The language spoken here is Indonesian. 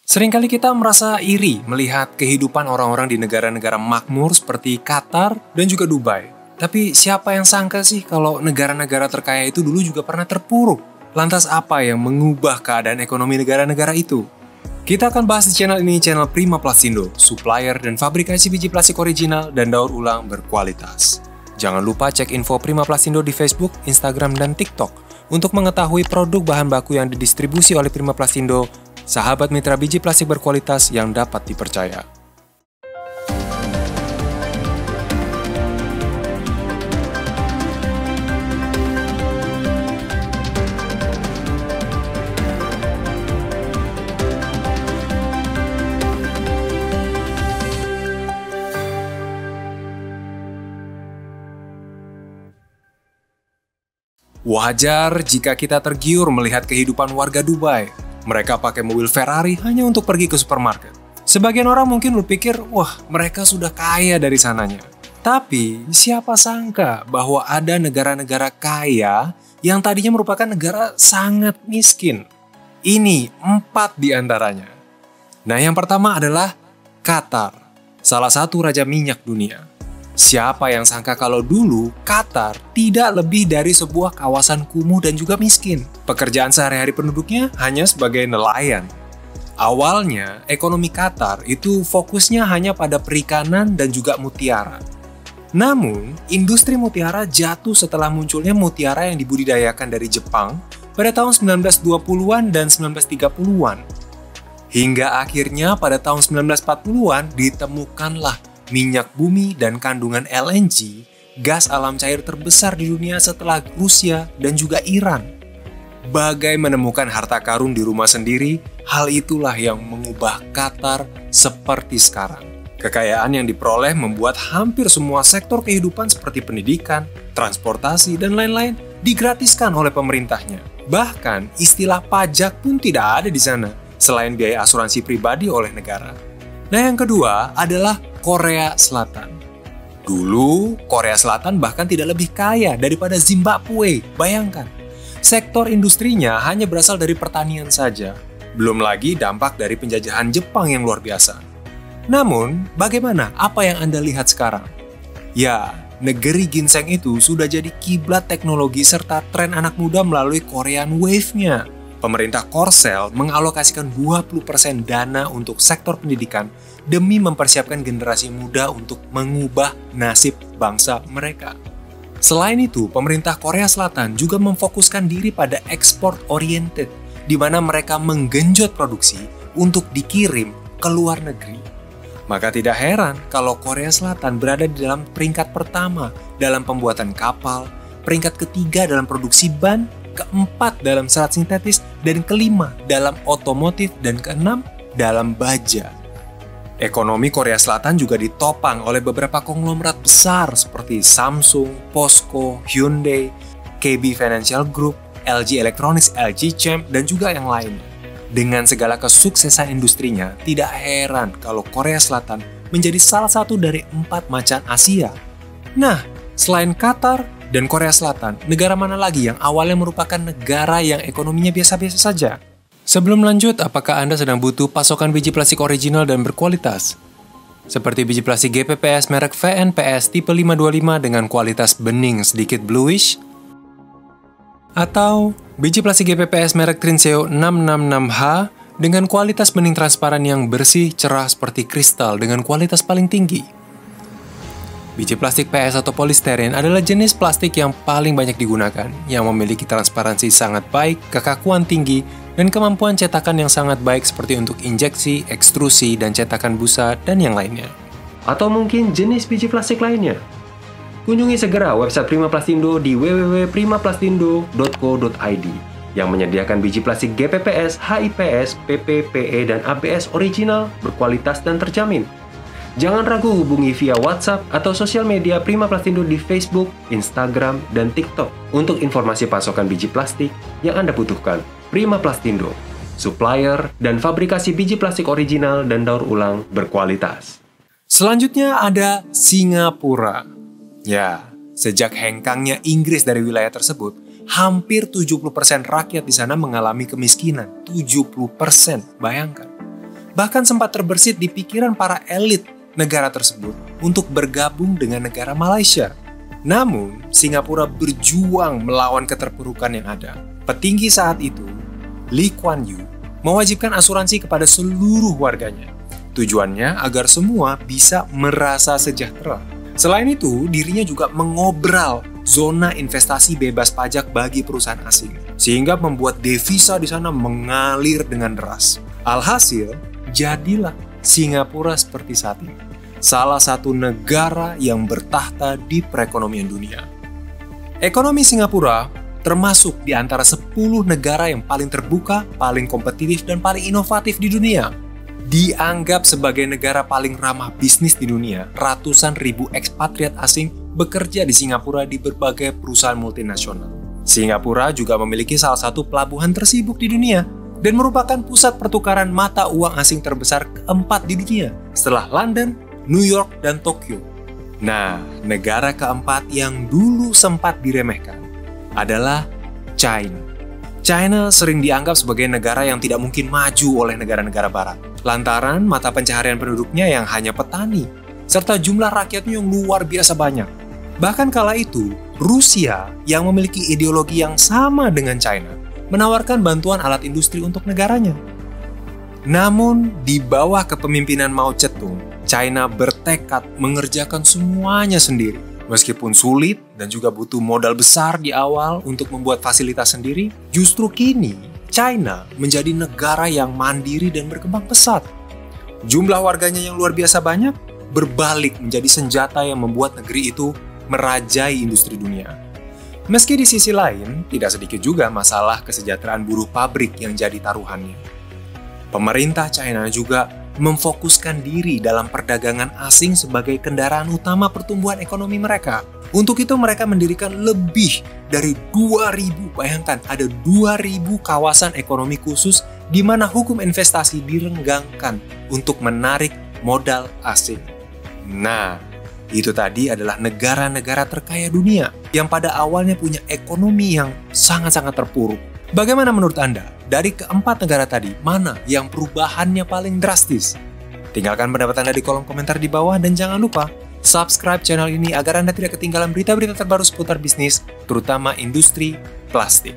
Seringkali kita merasa iri melihat kehidupan orang-orang di negara-negara makmur seperti Qatar dan juga Dubai. Tapi siapa yang sangka sih kalau negara-negara terkaya itu dulu juga pernah terpuruk? Lantas apa yang mengubah keadaan ekonomi negara-negara itu? Kita akan bahas di channel ini, channel Prima Plastindo, supplier dan fabrikasi biji plastik original dan daur ulang berkualitas. Jangan lupa cek info Prima Plastindo di Facebook, Instagram, dan TikTok untuk mengetahui produk bahan baku yang didistribusi oleh Prima Plastindo, sahabat mitra biji plastik berkualitas yang dapat dipercaya. Wajar jika kita tergiur melihat kehidupan warga Dubai. Mereka pakai mobil Ferrari hanya untuk pergi ke supermarket. Sebagian orang mungkin berpikir, wah mereka sudah kaya dari sananya. Tapi siapa sangka bahwa ada negara-negara kaya yang tadinya merupakan negara sangat miskin. Ini 4 di antaranya. Nah, yang pertama adalah Qatar, salah satu raja minyak dunia. Siapa yang sangka kalau dulu Qatar tidak lebih dari sebuah kawasan kumuh dan juga miskin. Pekerjaan sehari-hari penduduknya hanya sebagai nelayan. Awalnya, ekonomi Qatar itu fokusnya hanya pada perikanan dan juga mutiara. Namun, industri mutiara jatuh setelah munculnya mutiara yang dibudidayakan dari Jepang pada tahun 1920-an dan 1930-an. Hingga akhirnya pada tahun 1940-an ditemukanlah minyak bumi dan kandungan LNG, gas alam cair terbesar di dunia setelah Rusia dan juga Iran. Bagai menemukan harta karun di rumah sendiri, hal itulah yang mengubah Qatar seperti sekarang. Kekayaan yang diperoleh membuat hampir semua sektor kehidupan seperti pendidikan, transportasi, dan lain-lain digratiskan oleh pemerintahnya. Bahkan istilah pajak pun tidak ada di sana, selain biaya asuransi pribadi oleh negara. Nah, yang kedua adalah Korea Selatan. Dulu, Korea Selatan bahkan tidak lebih kaya daripada Zimbabwe. Bayangkan, sektor industrinya hanya berasal dari pertanian saja. Belum lagi dampak dari penjajahan Jepang yang luar biasa. Namun, bagaimana apa yang Anda lihat sekarang? Ya, negeri ginseng itu sudah jadi kiblat teknologi serta tren anak muda melalui Korean Wave-nya. Pemerintah Korsel mengalokasikan 20% dana untuk sektor pendidikan demi mempersiapkan generasi muda untuk mengubah nasib bangsa mereka. Selain itu, pemerintah Korea Selatan juga memfokuskan diri pada export oriented, di mana mereka menggenjot produksi untuk dikirim ke luar negeri. Maka tidak heran kalau Korea Selatan berada di dalam peringkat pertama dalam pembuatan kapal, peringkat ketiga dalam produksi ban, keempat dalam serat sintetis, dan kelima dalam otomotif, dan keenam dalam baja. Ekonomi Korea Selatan juga ditopang oleh beberapa konglomerat besar seperti Samsung, POSCO, Hyundai, KB Financial Group, LG Electronics, LG Chem, dan juga yang lainnya. Dengan segala kesuksesan industrinya, tidak heran kalau Korea Selatan menjadi salah satu dari 4 macan Asia. Nah, selain Qatar dan Korea Selatan, negara mana lagi yang awalnya merupakan negara yang ekonominya biasa-biasa saja? Sebelum lanjut, apakah Anda sedang butuh pasokan biji plastik original dan berkualitas? Seperti biji plastik GPPS merek VNPS tipe 525 dengan kualitas bening sedikit bluish? Atau biji plastik GPPS merek Trinseo 666H dengan kualitas bening transparan yang bersih, cerah seperti kristal dengan kualitas paling tinggi? Biji plastik PS atau polistiren adalah jenis plastik yang paling banyak digunakan, yang memiliki transparansi sangat baik, kekakuan tinggi, dan kemampuan cetakan yang sangat baik seperti untuk injeksi, ekstrusi, dan cetakan busa, dan yang lainnya. Atau mungkin jenis biji plastik lainnya? Kunjungi segera website Prima Plastindo di www.primaplastindo.co.id yang menyediakan biji plastik GPPS, HIPS, PP, PE, dan ABS original, berkualitas, dan terjamin. Jangan ragu hubungi via WhatsApp atau sosial media Prima Plastindo di Facebook, Instagram, dan TikTok untuk informasi pasokan biji plastik yang Anda butuhkan. Prima Plastindo, supplier dan fabrikasi biji plastik original dan daur ulang berkualitas. Selanjutnya ada Singapura. Ya, sejak hengkangnya Inggris dari wilayah tersebut, hampir 70% rakyat di sana mengalami kemiskinan. 70%, bayangkan. Bahkan sempat terbersit di pikiran para elit negara tersebut untuk bergabung dengan negara Malaysia. Namun, Singapura berjuang melawan keterpurukan yang ada. Petinggi saat itu, Lee Kuan Yew, mewajibkan asuransi kepada seluruh warganya. Tujuannya agar semua bisa merasa sejahtera. Selain itu, dirinya juga mengobral zona investasi bebas pajak bagi perusahaan asing, sehingga membuat devisa di sana mengalir dengan deras. Alhasil, jadilah Singapura seperti saat ini. Salah satu negara yang bertahta di perekonomian dunia. Ekonomi Singapura termasuk di antara 10 negara yang paling terbuka, paling kompetitif, dan paling inovatif di dunia. Dianggap sebagai negara paling ramah bisnis di dunia, ratusan ribu ekspatriat asing bekerja di Singapura di berbagai perusahaan multinasional. Singapura juga memiliki salah satu pelabuhan tersibuk di dunia dan merupakan pusat pertukaran mata uang asing terbesar keempat di dunia setelah London, New York, dan Tokyo. Nah, negara keempat yang dulu sempat diremehkan adalah China. China sering dianggap sebagai negara yang tidak mungkin maju oleh negara-negara barat, lantaran mata pencaharian penduduknya yang hanya petani, serta jumlah rakyatnya yang luar biasa banyak. Bahkan kala itu, Rusia yang memiliki ideologi yang sama dengan China, menawarkan bantuan alat industri untuk negaranya. Namun, di bawah kepemimpinan Mao Zedong, China bertekad mengerjakan semuanya sendiri. Meskipun sulit dan juga butuh modal besar di awal untuk membuat fasilitas sendiri, justru kini China menjadi negara yang mandiri dan berkembang pesat. Jumlah warganya yang luar biasa banyak berbalik menjadi senjata yang membuat negeri itu merajai industri dunia. Meski di sisi lain, tidak sedikit juga masalah kesejahteraan buruh pabrik yang jadi taruhannya. Pemerintah China juga memfokuskan diri dalam perdagangan asing sebagai kendaraan utama pertumbuhan ekonomi mereka. Untuk itu mereka mendirikan lebih dari 2.000, bayangkan ada 2.000 kawasan ekonomi khusus di mana hukum investasi direnggangkan untuk menarik modal asing. Nah, itu tadi adalah negara-negara terkaya dunia yang pada awalnya punya ekonomi yang sangat-sangat terpuruk. Bagaimana menurut Anda? Dari keempat negara tadi, mana yang perubahannya paling drastis? Tinggalkan pendapat Anda di kolom komentar di bawah dan jangan lupa subscribe channel ini agar Anda tidak ketinggalan berita-berita terbaru seputar bisnis, terutama industri plastik.